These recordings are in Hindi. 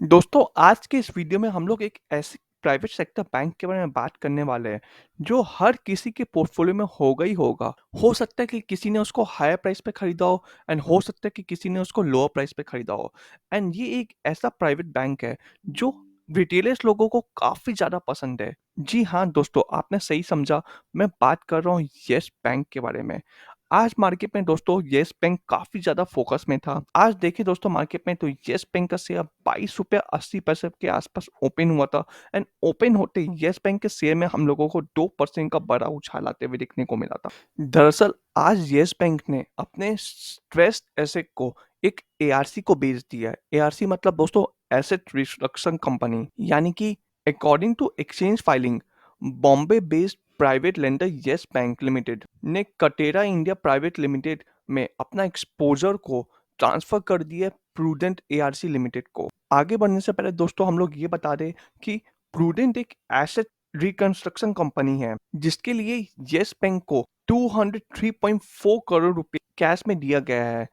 दोस्तों, आज के इस वीडियो में हम लोग एक ऐसे प्राइवेट सेक्टर बैंक के बारे में बात करने वाले हैं, जो हर किसी के पोर्टफोलियो में होगा ही होगा। हो सकता है कि किसी ने उसको हायर प्राइस पे खरीदा हो एंड हो सकता है कि किसी ने उसको लोअर प्राइस पे खरीदा हो। एंड ये एक ऐसा प्राइवेट बैंक है, जो रिटेलर्स लोगों को काफ़ी ज़्यादा पसंद है। जी हाँ, दोस्तों, आपने सही समझा, मैं बात कर रहा हूँ येस बैंक के बारे में। आज मार्केट में दोस्तों येस बैंक काफ़ी ज़्यादा फ़ोकस में था। आज देखिए दोस्तों मार्केट में तो येस बैंक का शेयर ₹22.80 के आसपास ओपन हुआ था एंड ओपन होते ही येस बैंक के शेयर में हम लोगों को 2% का बड़ा उछाल आते हुए देखने को मिला था। दरअसल आज येस बैंक ने अपने स्ट्रेस्ड एसेट को एक एआरसी को बेच दिया है। एआरसी मतलब दोस्तों एसेट रिस्ट्रक्शन कंपनी, यानी कि according to exchange filing, Bombay based private lender Yes Bank limited ने कटेरा इंडिया प्राइवेट लिमिटेड में अपना एक्सपोजर को ट्रांसफर कर दिया प्रूडेंट एआरसी लिमिटेड को। आगे बढ़ने से पहले दोस्तों हम लोग ये बता दें कि प्रूडेंट एक एसेट रिकंस्ट्रक्शन कंपनी है, जिसके लिए येस बैंक को 203.4 करोड़ रुपए कैश में दिया गया है।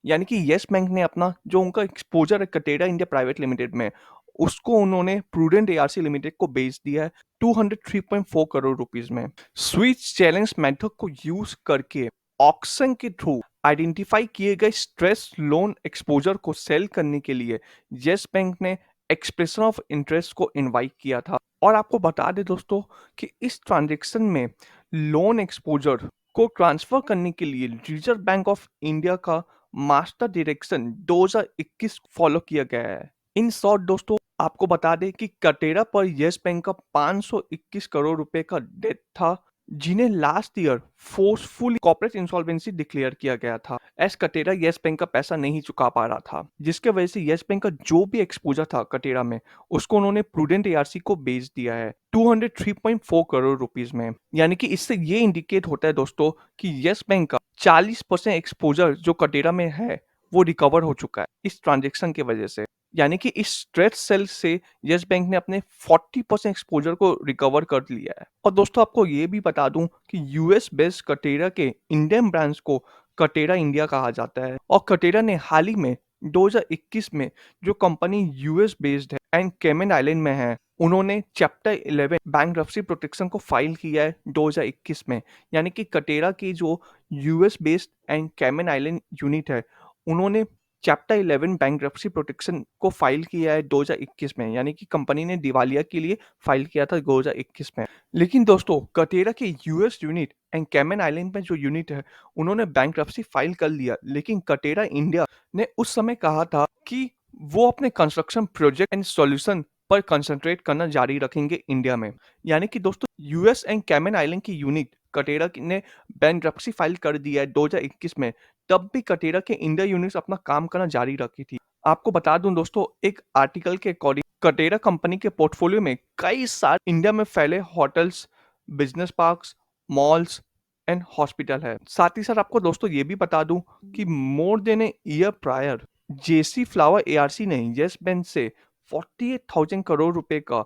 यानी कि येस बैंक ने अपना जो उनका एक्सपोजर है कटेरा इंडिया प्राइवेट लिमिटेड में, उसको उन्होंने प्रूडेंट एआरसी लिमिटेड को बेच दिया है 203.4 करोड़ रुपीस में। स्विच चैलेंज मेथड को यूज करके ऑक्शन के थ्रू आइडेंटिफाई किए गए स्ट्रेस लोन एक्सपोजर को सेल करने के लिए येस बैंक ने एक्सप्रेशन ऑफ इंटरेस्ट को इनवाइट किया था। और आपको बता दें दोस्तों कि इस ट्रांजेक्शन में लोन एक्सपोजर को ट्रांसफर करने के लिए रिजर्व बैंक ऑफ इंडिया का मास्टर डायरेक्शन 2021 फॉलो किया गया है। इन शॉर्ट दोस्तों आपको बता दें कि कटेरा पर येस बैंक का 521 करोड़ रुपए का डेट था, जिन्हें last year forcefully corporate insolvency declare किया गया था। एस कटेरा येस बैंक का पैसा नहीं चुका पा रहा था, जिसके वजह से येस बैंक का जो भी एक्सपोजर था कटेरा में, उसको उन्होंने प्रूडेंट एआरसी को बेच दिया है 203.4 करोड़ रुपीस में। यानी कि इससे ये इंडिकेट होता है दोस्तों कि येस बैंक का 40% एक्सपोजर जो कटेरा में है वो रिकवर हो चुका है इस ट्रांजेक्शन की वजह से। यानी कि इस स्ट्रेच सेल से येस बैंक ने अपने 40% एक्सपोजर को रिकवर कर लिया है। और दोस्तों आपको ये भी बता दूं कि यूएस बेस्ड कटेरा के इंडियन ब्रांच को कटेरा इंडिया कहा जाता है। और कटेरा ने हाल ही में 2021 में जो कंपनी यूएस बेस्ड है एंड कैमन आइलैंड में है, उन्होंने चैप्टर 11 बैंक्रप्सी प्रोटेक्शन को फाइल किया है 2021 में। यानी कि कटेरा की जो US based and Cayman island unit है, उन्होंने चैप्टर 11 बैंक्रप्सी प्रोटेक्शन को फाइल किया है 2021 में। यानी कि कंपनी ने दिवालिया के लिए फाइल किया था 2021 में। लेकिन दोस्तों कटेरा के US unit and Cayman island में जो यूनिट है, उन्होंने बैंक्रप्सी फाइल कर लिया, लेकिन कटेरा इंडिया ने उस समय कहा था कि वो अपने कंस्ट्रक्शन प्रोजेक्ट एंड सॉल्यूशन पर कंसंट्रेट करना जारी रखेंगे इंडिया में। यानी कि दोस्तों यूएस एंड कैमन आइलैंड की यूनिट कटेरा ने बैंक्रप्सी फाइल कर दिया है 2021 में, तब भी कटेरा के इंडिया यूनिट्स अपना काम करना जारी रखी थी। आपको बता दूं दोस्तों, एक आर्टिकल के अकॉर्डिंग कटेरा कंपनी के पोर्टफोलियो में कई सारे इंडिया में फैले hotels, business parks, malls and hospital है। साथ ही साथ आपको दोस्तों ये भी बता दूं कि more than a year prior JC Flower ARC ने येस बैंक से 48,000 करोड़ रुपए का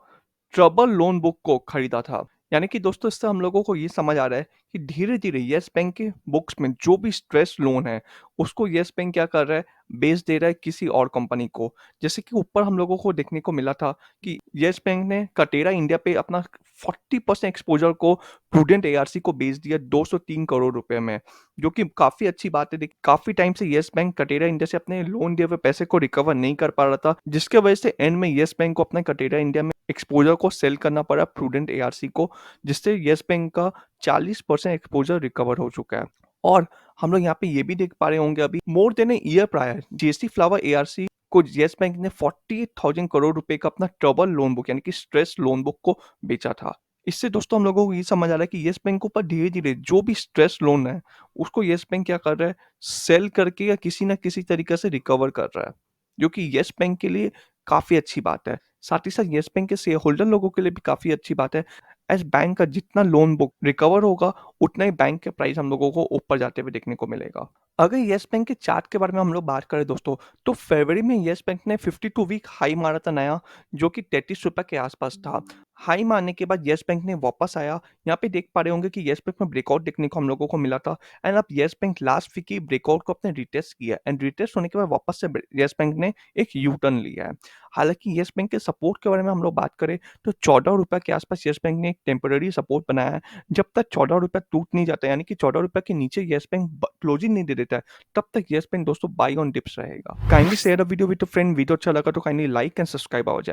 ट्रबल लोन बुक को खरीदा था। यानी कि दोस्तों इससे हम लोगों को ये समझ आ रहा है कि धीरे धीरे येस बैंक के बुक्स में जो भी स्ट्रेस लोन है, उसको येस बैंक क्या कर रहा है, बेच दे रहा है किसी और कंपनी को। जैसे कि ऊपर हम लोगों को देखने को मिला था कि येस बैंक ने कटेरा इंडिया पे अपना 40% एक्सपोजर को प्रूडेंट एआरसी को बेच दिया 203 करोड़ रुपए में, जो कि काफी अच्छी बात है। काफी टाइम से येस बैंक कटेरा इंडिया से अपने लोन दिए हुए पैसे को रिकवर नहीं कर पा रहा था, जिसके वजह से एंड में येस बैंक को अपने कटेरा इंडिया में एक्सपोजर को सेल करना पड़ा प्रूडेंट एआरसी को, जिससे येस बैंक का 40% एक्सपोजर रिकवर हो चुका है। और हम लोग यहाँ पे ये भी देख पा रहे होंगे अभी more than a year prior JC Flower ARC को येस बैंक ने 48,000 करोड़ रुपए का अपना ट्रबल लोन बुक यानी कि स्ट्रेस लोन बुक को बेचा था। इससे दोस्तों हम लोगों को ये समझ आ रहा है कि येस बैंक के ऊपर धीरे धीरे जो भी स्ट्रेस लोन है, उसको येस बैंक क्या कर रहा है, सेल करके या किसी ना किसी तरीके से रिकवर कर रहा है, जो कि येस बैंक के लिए काफी अच्छी बात है। साथ ही साथ येस बैंक के शेयर होल्डर लोगों के लिए भी काफी अच्छी बात है। एज बैंक का जितना लोन बुक रिकवर होगा, उतना ही बैंक के प्राइस हम लोगों को ऊपर जाते हुए देखने को मिलेगा। अगर येस बैंक के चार्ट के बारे में हम लोग बात करें दोस्तों, तो फरवरी में येस बैंक ने 52 वीक हाई मारा था नया, जो कि 33 रुपए के आसपास था। हाई मारने के बाद येस बैंक ने वापस आया। यहाँ पे देख पा रहे होंगे कि येस बैंक में ब्रेकआउट देखने को हम लोगों को मिला था एंड अब येस बैंक लास्ट वीक की ब्रेकआउट को अपने रिटेस्ट किया एंड रिटेस्ट होने के बाद वापस से येस बैंक ने एक यू टर्न लिया है। हालाँकि येस बैंक के सपोर्ट के बारे में हम लोग बात करें तो ₹14 के आस-पास येस बैंक ने एक टेम्परेरी सपोर्ट बनाया है। जब तक ₹14 टूट नहीं जाता यानी कि ₹14 के नीचे येस बैंक क्लोजिंग नहीं दे देता है, तब तक येस बैंक दोस्तों बाय ऑन डिप्स रहेगा। Kindly share the video with a friend. Video अच्छा लगा तो kindly like and subscribe our channel.